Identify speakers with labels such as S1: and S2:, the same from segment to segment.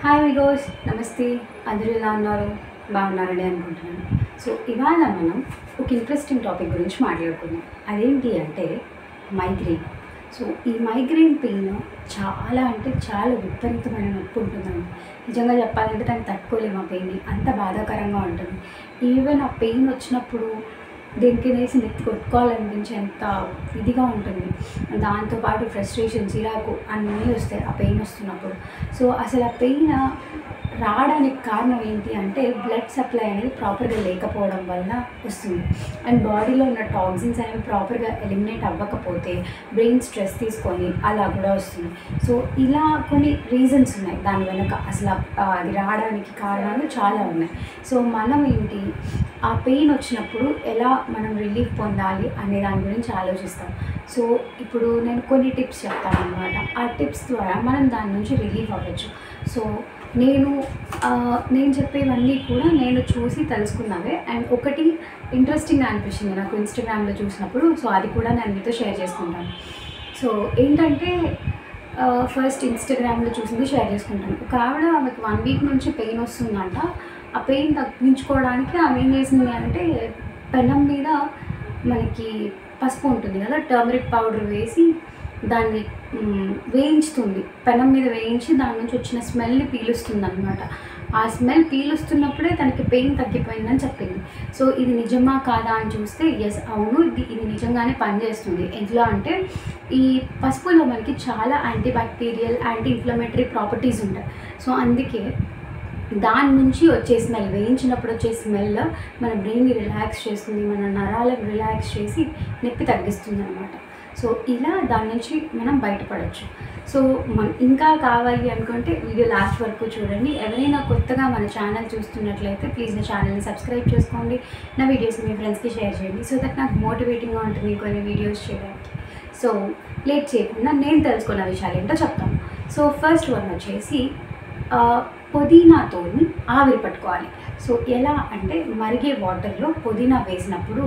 S1: Hi విగోస్ నమస్తే. అందరూ ఎలా ఉన్నారు? బాగున్నారని అనుకుంటున్నాను. సో ఇవాళ మనం ఒక ఇంట్రెస్టింగ్ టాపిక్ గురించి మాట్లాడుకుందాం. అదేంటి అంటే మైగ్రేన్. సో ఈ మైగ్రేన్ పెయిన్ చాలా అంటే చాలా విపరీతమైన నొప్పి ఉంటుందండి. నిజంగా చెప్పాలంటే దాన్ని తట్టుకోలేము. ఆ పెయిన్ని అంత బాధాకరంగా ఉంటుంది. ఈవెన్ ఆ పెయిన్ వచ్చినప్పుడు దేనికి వేసి నెత్తి కొట్టుకోవాలనిపించేంత ఇదిగా ఉంటుంది. దాంతోపాటు ఫ్రస్ట్రేషన్, చిరాకు అన్నీ వస్తాయి ఆ పెయిన్ వస్తున్నప్పుడు. సో అసలు ఆ పెయిన్ రావడానికి కారణం ఏంటి అంటే బ్లడ్ సప్లై అనేది ప్రాపర్గా లేకపోవడం వల్ల వస్తుంది. అండ్ బాడీలో ఉన్న టాక్సిన్స్ అనేవి ప్రాపర్గా ఎలిమినేట్ అవ్వకపోతే బ్రెయిన్ స్ట్రెస్ తీసుకొని అలా కూడా వస్తుంది. సో ఇలా కొన్ని రీజన్స్ ఉన్నాయి దాని వెనుక. అసలు అది రావడానికి కారణాలు చాలా ఉన్నాయి. సో మనం ఏంటి ఆ పెయిన్ వచ్చినప్పుడు ఎలా మనం రిలీఫ్ పొందాలి అనే దాని గురించి ఆలోచిస్తాం. సో ఇప్పుడు నేను కొన్ని టిప్స్ చెప్తాను అన్నమాట. ఆ టిప్స్ ద్వారా మనం దాని నుంచి రిలీఫ్ అవ్వచ్చు. సో నేను చెప్పేవన్నీ కూడా నేను చూసి తెలుసుకున్నవే. అండ్ ఒకటి ఇంట్రెస్టింగ్గా అనిపించింది నాకు ఇన్స్టాగ్రామ్లో చూసినప్పుడు. సో అది కూడా నేను మీతో షేర్ చేసుకుంటాను. సో ఏంటంటే ఫస్ట్ ఇన్స్టాగ్రామ్లో చూసింది షేర్ చేసుకుంటాను. ఒక ఆవిడ ఆమెకు 1 వీక్ నుంచి పెయిన్ వస్తుందంట. ఆ పెయిన్ తగ్గించుకోవడానికి ఆమె ఏం చేసింది అంటే పెనం మీద మనకి పసుపు ఉంటుంది కదా, టర్మరిక్ పౌడర్ వేసి దాన్ని వేయించుతుంది. పెనం మీద వేయించి దాని నుంచి వచ్చిన స్మెల్ని పీలుస్తుంది అనమాట. ఆ స్మెల్ పీలుస్తున్నప్పుడే తనకి పెయిన్ తగ్గిపోయిందని చెప్పింది. సో ఇది నిజమా కాదా అని చూస్తే ఎస్, అవును, ఇది నిజంగానే పనిచేస్తుంది. ఎట్లా అంటే ఈ పసుపులో మనకి చాలా యాంటీబ్యాక్టీరియల్, యాంటీ ఇన్ఫ్లమేటరీ ప్రాపర్టీస్ ఉంటాయి. సో అందుకే దాని నుంచి వచ్చే స్మెల్, వేయించినప్పుడు వచ్చే స్మెల్ మన బ్రెయిన్ని రిలాక్స్ చేస్తుంది, మన నరాలను రిలాక్స్ చేసి నొప్పి తగ్గిస్తుంది అనమాట. సో ఇలా దాని నుంచి మనం బయటపడవచ్చు. సో ఇంకా కావాలి అనుకుంటే వీడియో లాస్ట్ వరకు చూడండి. ఎవరైనా కొత్తగా మన ఛానల్ చూస్తున్నట్లయితే ప్లీజ్ నా ఛానల్ని సబ్స్క్రైబ్ చేసుకోండి. నా వీడియోస్ మీ ఫ్రెండ్స్కి షేర్ చేయండి. సో దట్ నాకు మోటివేటింగ్గా ఉంటుంది కొన్ని వీడియోస్ చేయడానికి. సో లేట్ చేయకుండా నేను తెలుసుకున్న విషయాలు ఏంటో చెప్తాను. సో ఫస్ట్ వన్ వచ్చేసి పుదీనాతో ఆవిరి పట్టుకోవాలి. సో ఎలా అంటే మరిగే వాటర్లో పుదీనా వేసినప్పుడు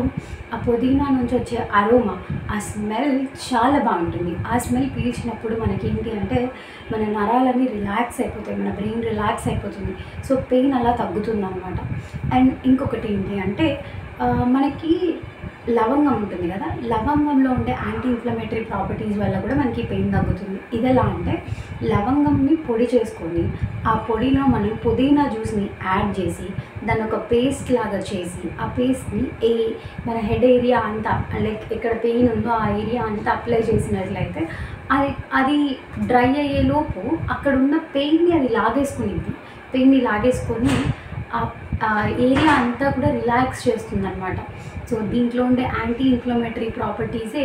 S1: ఆ పుదీనా నుంచి వచ్చే అరోమా, ఆ స్మెల్ చాలా బాగుంటుంది. ఆ స్మెల్ పీల్చినప్పుడు మనకేంటి అంటే మన నరాలన్నీ రిలాక్స్ అయిపోతాయి, మన బ్రెయిన్ రిలాక్స్ అయిపోతుంది. సో పెయిన్ అలా తగ్గుతుంది అనమాట. అండ్ ఇంకొకటి ఏంటి అంటే మనకి లవంగం ఉంటుంది కదా, లవంగంలో ఉండే యాంటీ ఇన్ఫ్లమేటరీ ప్రాపర్టీస్ వల్ల కూడా మనకి పెయిన్ తగ్గుతుంది. ఇది ఎలా అంటే లవంగంని పొడి చేసుకొని ఆ పొడిలో మనం పుదీనా జ్యూస్ని యాడ్ చేసి దాన్ని ఒక పేస్ట్ లాగా చేసి ఆ పేస్ట్ని మన హెడ్ ఏరియా అంతా, లైక్ ఎక్కడ పెయిన్ ఉందో ఆ ఏరియా అంతా అప్లై చేసినట్లయితే అది డ్రై అయ్యేలోపు అక్కడ ఉన్న పెయిన్ని అది పెయిన్ని లాగేసుకొని ఆ ఏరియా అంతా కూడా రిలాక్స్ చేస్తుంది అనమాట. సో దీంట్లో ఉండే యాంటీ ఇన్ఫ్లమేటరీ ప్రాపర్టీసే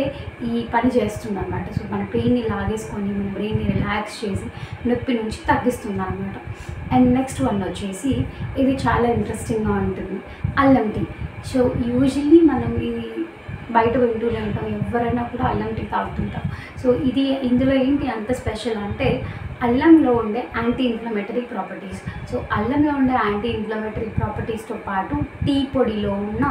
S1: ఈ పని చేస్తుంది అనమాట. సో మన పెయిన్ని లాగేసుకొని మన బ్రెయిన్ని రిలాక్స్ చేసి నొప్పి నుంచి తగ్గిస్తుంది అనమాట. అండ్ నెక్స్ట్ వన్ వచ్చేసి ఇది చాలా ఇంట్రెస్టింగ్గా ఉంటుంది, అల్లం టీ. సో యూజువల్లీ మనం ఇది బయట వింటూనే ఉంటాం, ఎవరైనా కూడా అల్లం టీ తాగుతుంటాం. సో ఇందులో ఏంటి అంత స్పెషల్ అంటే అల్లంలో ఉండే యాంటీ ఇన్ఫ్లమేటరీ ప్రాపర్టీస్. సో అల్లంలో ఉండే యాంటీ ఇన్ఫ్లమేటరీ ప్రాపర్టీస్తో పాటు టీ పొడిలో ఉన్న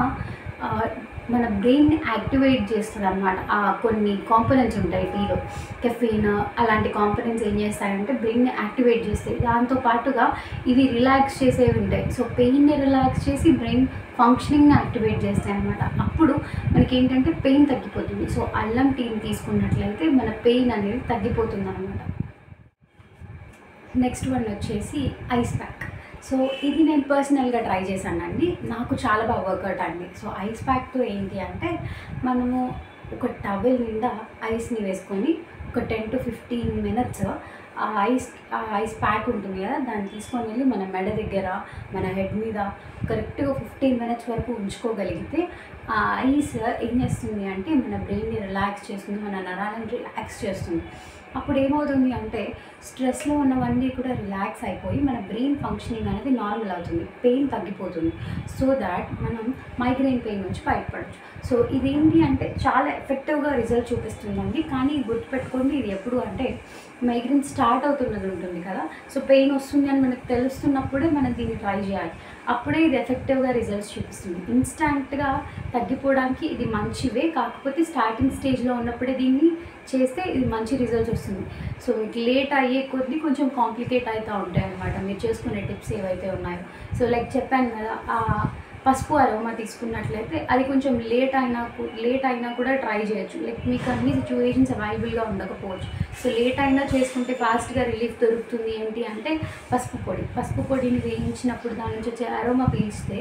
S1: మన బ్రెయిన్ని యాక్టివేట్ చేస్తుంది అనమాట. కొన్ని కాంపోనెంట్స్ ఉంటాయి టీలో, కెఫీన్ అలాంటి కాంపోనెంట్స్ ఏం చేస్తాయంటే బ్రెయిన్ని యాక్టివేట్ చేస్తాయి. దాంతోపాటుగా ఇవి రిలాక్స్ చేసేవి ఉంటాయి. సో పెయిన్ని రిలాక్స్ చేసి బ్రెయిన్ ఫంక్షనింగ్ని యాక్టివేట్ చేస్తాయి అనమాట. అప్పుడు మనకి ఏంటంటే పెయిన్ తగ్గిపోతుంది. సో అల్లం టీని తీసుకున్నట్లయితే మన పెయిన్ అనేది తగ్గిపోతుంది అనమాట. నెక్స్ట్ వన్ వచ్చేసి ఐస్ ప్యాక్. సో ఇది నేను పర్సనల్గా ట్రై చేశానండి, నాకు చాలా బాగా వర్కౌట్ అండి. సో ఐస్ ప్యాక్తో ఏంటి అంటే మనము ఒక టవల్ నిండా ఐస్ని వేసుకొని ఒక 10 to 15 minutes ఆ ఐస్ ప్యాక్ ఉంటుంది కదా దాన్ని తీసుకొని వెళ్ళి మన మెడ దగ్గర, మన హెడ్ మీద కరెక్ట్గా 15 minutes వరకు ఉంచుకోగలిగితే ఆ ఐస్ ఏం చేస్తుంది అంటే మన బ్రెయిన్ని రిలాక్స్ చేస్తుంది, మన నరాలను రిలాక్స్ చేస్తుంది. అప్పుడు ఏమవుతుంది అంటే స్ట్రెస్లో ఉన్నవన్నీ కూడా రిలాక్స్ అయిపోయి మన బ్రెయిన్ ఫంక్షనింగ్ అనేది నార్మల్ అవుతుంది, పెయిన్ తగ్గిపోతుంది. సో దాట్ మనం మైగ్రేన్ పెయిన్ నుంచి బయటపడవచ్చు. సో ఇదేంటి అంటే చాలా ఎఫెక్టివ్గా రిజల్ట్ చూపిస్తుందండి. కానీ గుర్తుపెట్టుకోండి, ఇది ఎప్పుడు అంటే మైగ్రేన్ స్టార్ట్ అవుతున్నది ఉంటుంది కదా, సో పెయిన్ వస్తుంది అని మనకు తెలుస్తున్నప్పుడే మనం దీన్ని ట్రై చేయాలి. అప్పుడే ఇది ఎఫెక్టివ్గా రిజల్ట్స్ చూపిస్తుంది. ఇన్స్టాంట్గా తగ్గిపోవడానికి ఇది మంచివే, కాకపోతే స్టార్టింగ్ స్టేజ్లో ఉన్నప్పుడే దీన్ని చేస్తే ఇది మంచి రిజల్ట్స్ వస్తుంది. సో మీకు లేట్ అయ్యే కొద్దీ కొంచెం కాంప్లికేట్ అవుతూ ఉంటాయి అన్నమాట మీరు చేసుకునే టిప్స్ ఏవైతే ఉన్నాయో. సో లైక్ చెప్పాను కదా, పసుపు అరోమా తీసుకున్నట్లయితే అది కొంచెం లేట్ అయినా కూడా ట్రై చేయొచ్చు. లైక్ మీకు అన్ని సిచ్యువేషన్స్ అవైలబుల్గా ఉండకపోవచ్చు. సో లేట్ అయినా చేసుకుంటే ఫాస్ట్గా రిలీఫ్ దొరుకుతుంది. ఏంటి అంటే పసుపు పొడిని వేయించినప్పుడు దాని నుంచి వచ్చే అరోమా పీల్చితే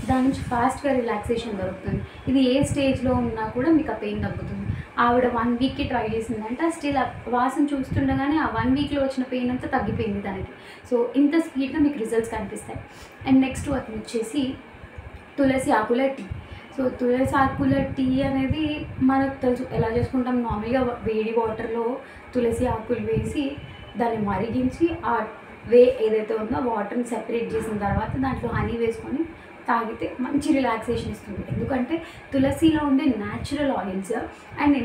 S1: దాని నుంచి ఫాస్ట్గా రిలాక్సేషన్ దొరుకుతుంది. ఇది ఏ స్టేజ్లో ఉన్నా కూడా మీకు ఆ పెయిన్ తగ్గుతుంది. ఆవిడ 1 వీక్కి ట్రై చేసిందంటే స్టిల్ ఆ వాసన చూస్తుండగానే ఆ 1 వీక్లో వచ్చిన పెయిన్ అంతా తగ్గిపోయింది దానికి. సో ఇంత స్పీడ్గా మీకు రిజల్ట్స్ కనిపిస్తాయి. అండ్ నెక్స్ట్ అతను వచ్చేసి తులసి ఆకుల టీ. సో తులసి ఆకుల టీ అనేది మనకు తెలుసు ఎలా చేసుకుంటాం. నార్మల్గా వేడి వాటర్లో తులసి ఆకులు వేసి దాన్ని మరిగించి ఆ ఏదైతే ఉందో వాటర్ని సెపరేట్ చేసిన తర్వాత దాంట్లో హనీ వేసుకొని తాగితే మంచి రిలాక్సేషన్ ఇస్తుంది. ఎందుకంటే తులసిలో ఉండే natural oils and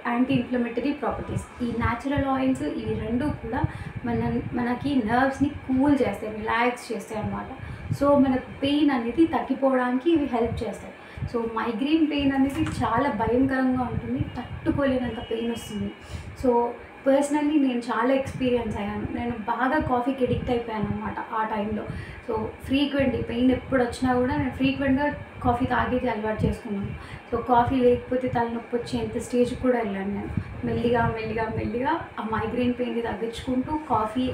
S1: anti inflammatory properties, ఈ న్యాచురల్ ఆయిల్స్ ఇవి రెండు కూడా మనకి నర్వ్స్ని కూల్ చేస్తాయి, రిలాక్స్ చేస్తాయి అన్నమాట. సో మనకు పెయిన్ అనేది తగ్గిపోవడానికి ఇవి హెల్ప్ చేస్తాయి. సో మైగ్రేన్ పెయిన్ అనేది చాలా భయంకరంగా ఉంటుంది, తట్టుకోలేనంత పెయిన్ వస్తుంది. సో పర్సనల్లీ నేను చాలా ఎక్స్పీరియన్స్ అయ్యాను. నేను బాగా కాఫీకి ఎడిక్ట్ అయిపోయాను అనమాట ఆ టైంలో. సో పెయిన్ ఎప్పుడు వచ్చినా కూడా నేను ఫ్రీక్వెంట్గా కాఫీ తాగేది అలవాటు చేసుకున్నాను. సో కాఫీ లేకపోతే తలనొప్పి వచ్చేంత స్టేజ్ కూడా వెళ్ళాను నేను. మెల్లిగా ఆ మైగ్రేన్ పెయిన్ని తగ్గించుకుంటూ కాఫీ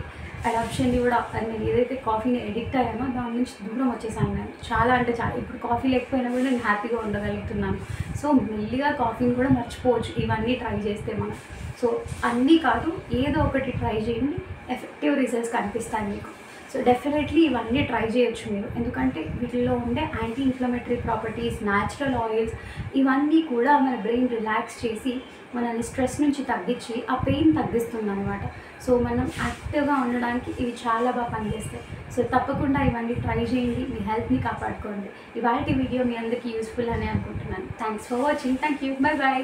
S1: అడాప్షన్ని కూడా, నేను ఏదైతే కాఫీని ఎడిక్ట్ అయ్యానో దాని నుంచి దూరం వచ్చేసాను నేను. చాలా ఇప్పుడు కాఫీ లేకపోయినా కూడా నేను హ్యాపీగా ఉండగలుగుతున్నాను. సో మెల్లిగా కాఫీని కూడా మర్చిపోవచ్చు ఇవన్నీ ట్రై చేస్తే మనం. సో అన్నీ కాదు, ఏదో ఒకటి ట్రై చేయండి, ఎఫెక్టివ్ రిజల్ట్స్ కనిపిస్తాయి మీకు. సో డెఫినెట్లీ ఇవన్నీ ట్రై చేయొచ్చు మీరు, ఎందుకంటే వీటిల్లో ఉండే anti inflammatory properties, natural oils ఇవన్నీ కూడా మన బ్రెయిన్ రిలాక్స్ చేసి మనల్ని స్ట్రెస్ నుంచి తగ్గించి ఆ పెయిన్ తగ్గిస్తుంది అనమాట. సో మనం యాక్టివ్గా ఉండడానికి ఇవి చాలా బాగా పనిచేస్తాయి. సో తప్పకుండా ఇవన్నీ ట్రై చేయండి, మీ హెల్త్ని కాపాడుకోండి. ఇవాళ వీడియో మీ అందరికీ యూస్ఫుల్ అని అనుకుంటున్నాను. Thanks for watching. Thank you. Bye bye.